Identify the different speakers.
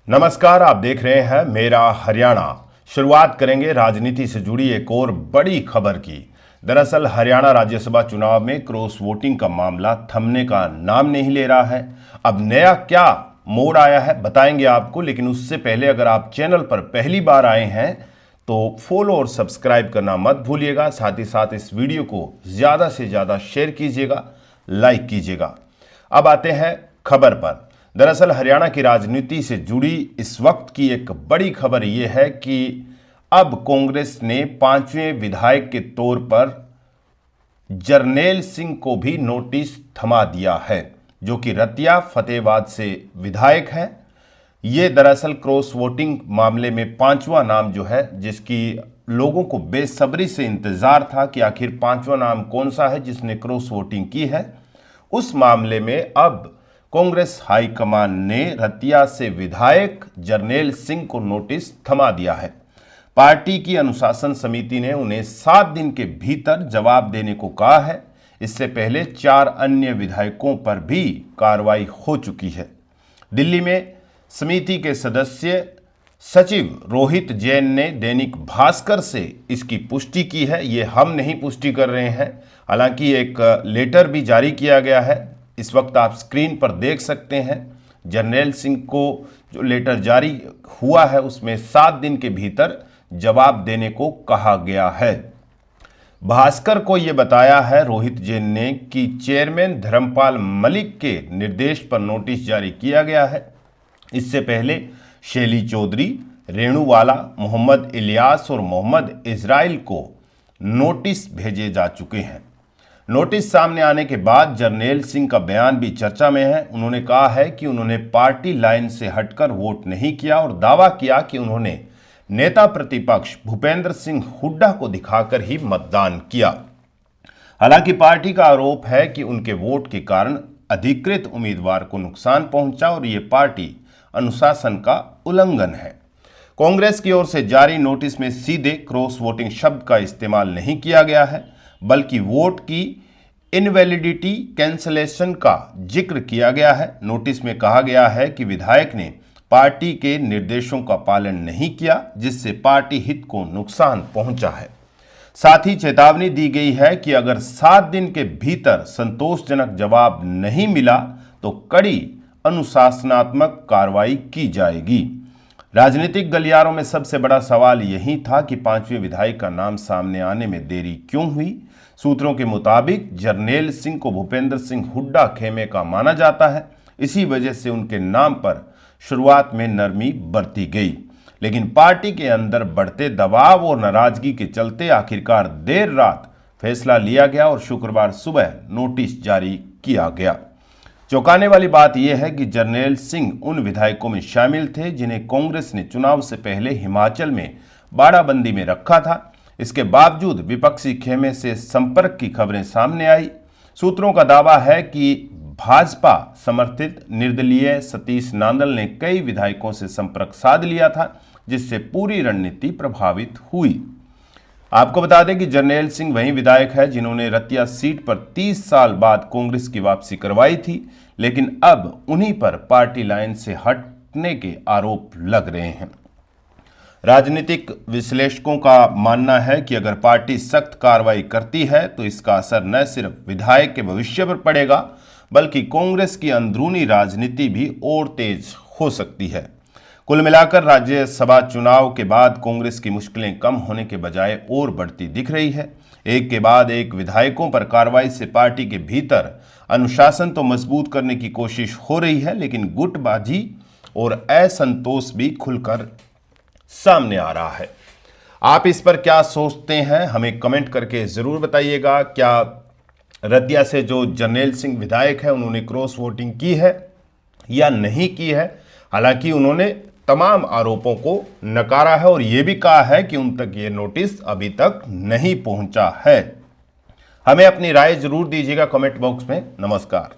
Speaker 1: नमस्कार, आप देख रहे हैं मेरा हरियाणा। शुरुआत करेंगे राजनीति से जुड़ी एक और बड़ी खबर की। दरअसल हरियाणा राज्यसभा चुनाव में क्रॉस वोटिंग का मामला थमने का नाम नहीं ले रहा है। अब नया क्या मोड़ आया है बताएंगे आपको, लेकिन उससे पहले अगर आप चैनल पर पहली बार आए हैं तो फॉलो और सब्सक्राइब करना मत भूलिएगा। साथ ही साथ इस वीडियो को ज़्यादा से ज़्यादा शेयर कीजिएगा, लाइक कीजिएगा। अब आते हैं खबर पर। दरअसल हरियाणा की राजनीति से जुड़ी इस वक्त की एक बड़ी खबर यह है कि अब कांग्रेस ने 5वें विधायक के तौर पर जरनैल सिंह को भी नोटिस थमा दिया है, जो कि रतिया फतेहाबाद से विधायक हैं। ये दरअसल क्रॉस वोटिंग मामले में 5वां नाम जो है, जिसकी लोगों को बेसब्री से इंतजार था कि आखिर 5वां नाम कौन सा है जिसने क्रॉस वोटिंग की है। उस मामले में अब कांग्रेस हाईकमान ने रतिया से विधायक जरनैल सिंह को नोटिस थमा दिया है। पार्टी की अनुशासन समिति ने उन्हें 7 दिन के भीतर जवाब देने को कहा है। इससे पहले 4 अन्य विधायकों पर भी कार्रवाई हो चुकी है। दिल्ली में समिति के सदस्य सचिव रोहित जैन ने दैनिक भास्कर से इसकी पुष्टि की है। ये हम नहीं पुष्टि कर रहे हैं, हालांकि एक लेटर भी जारी किया गया है। इस वक्त आप स्क्रीन पर देख सकते हैं जरनैल सिंह को जो लेटर जारी हुआ है उसमें 7 दिन के भीतर जवाब देने को कहा गया है। भास्कर को यह बताया है रोहित जैन ने कि चेयरमैन धर्मपाल मलिक के निर्देश पर नोटिस जारी किया गया है। इससे पहले शैली चौधरी, रेणुवाला, मोहम्मद इलियास और मोहम्मद इजराइल को नोटिस भेजे जा चुके हैं। नोटिस सामने आने के बाद जरनैल सिंह का बयान भी चर्चा में है। उन्होंने कहा है कि उन्होंने पार्टी लाइन से हटकर वोट नहीं किया और दावा किया कि उन्होंने नेता प्रतिपक्ष भूपेंद्र सिंह हुड्डा को दिखाकर ही मतदान किया। हालांकि पार्टी का आरोप है कि उनके वोट के कारण अधिकृत उम्मीदवार को नुकसान पहुंचा और ये पार्टी अनुशासन का उल्लंघन है। कांग्रेस की ओर से जारी नोटिस में सीधे क्रॉस वोटिंग शब्द का इस्तेमाल नहीं किया गया है, बल्कि वोट की इनवैलिडिटी कैंसलेशन का जिक्र किया गया है। नोटिस में कहा गया है कि विधायक ने पार्टी के निर्देशों का पालन नहीं किया, जिससे पार्टी हित को नुकसान पहुंचा है। साथ ही चेतावनी दी गई है कि अगर 7 दिन के भीतर संतोषजनक जवाब नहीं मिला तो कड़ी अनुशासनात्मक कार्रवाई की जाएगी। राजनीतिक गलियारों में सबसे बड़ा सवाल यही था कि 5वें विधायक का नाम सामने आने में देरी क्यों हुई। सूत्रों के मुताबिक जरनैल सिंह को भूपेंद्र सिंह हुड्डा खेमे का माना जाता है। इसी वजह से उनके नाम पर शुरुआत में नरमी बरती गई, लेकिन पार्टी के अंदर बढ़ते दबाव और नाराजगी के चलते आखिरकार देर रात फैसला लिया गया और शुक्रवार सुबह नोटिस जारी किया गया। चौंकाने वाली बात यह है कि जरनैल सिंह उन विधायकों में शामिल थे जिन्हें कांग्रेस ने चुनाव से पहले हिमाचल में बाड़ाबंदी में रखा था। इसके बावजूद विपक्षी खेमे से संपर्क की खबरें सामने आई। सूत्रों का दावा है कि भाजपा समर्थित निर्दलीय सतीश नांदल ने कई विधायकों से संपर्क साध लिया था, जिससे पूरी रणनीति प्रभावित हुई। आपको बता दें कि जरनैल सिंह वही विधायक है जिन्होंने रतिया सीट पर 30 साल बाद कांग्रेस की वापसी करवाई थी, लेकिन अब उन्हीं पर पार्टी लाइन से हटने के आरोप लग रहे हैं। राजनीतिक विश्लेषकों का मानना है कि अगर पार्टी सख्त कार्रवाई करती है तो इसका असर न सिर्फ विधायक के भविष्य पर पड़ेगा, बल्कि कांग्रेस की अंदरूनी राजनीति भी और तेज हो सकती है। कुल मिलाकर राज्यसभा चुनाव के बाद कांग्रेस की मुश्किलें कम होने के बजाय और बढ़ती दिख रही है। एक के बाद एक विधायकों पर कार्रवाई से पार्टी के भीतर अनुशासन तो मजबूत करने की कोशिश हो रही है, लेकिन गुटबाजी और असंतोष भी खुलकर सामने आ रहा है। आप इस पर क्या सोचते हैं, हमें कमेंट करके ज़रूर बताइएगा। क्या रतिया से जो जरनैल सिंह विधायक है उन्होंने क्रॉस वोटिंग की है या नहीं की है? हालांकि उन्होंने तमाम आरोपों को नकारा है और यह भी कहा है कि उन तक ये नोटिस अभी तक नहीं पहुंचा है। हमें अपनी राय जरूर दीजिएगा कमेंट बॉक्स में। नमस्कार।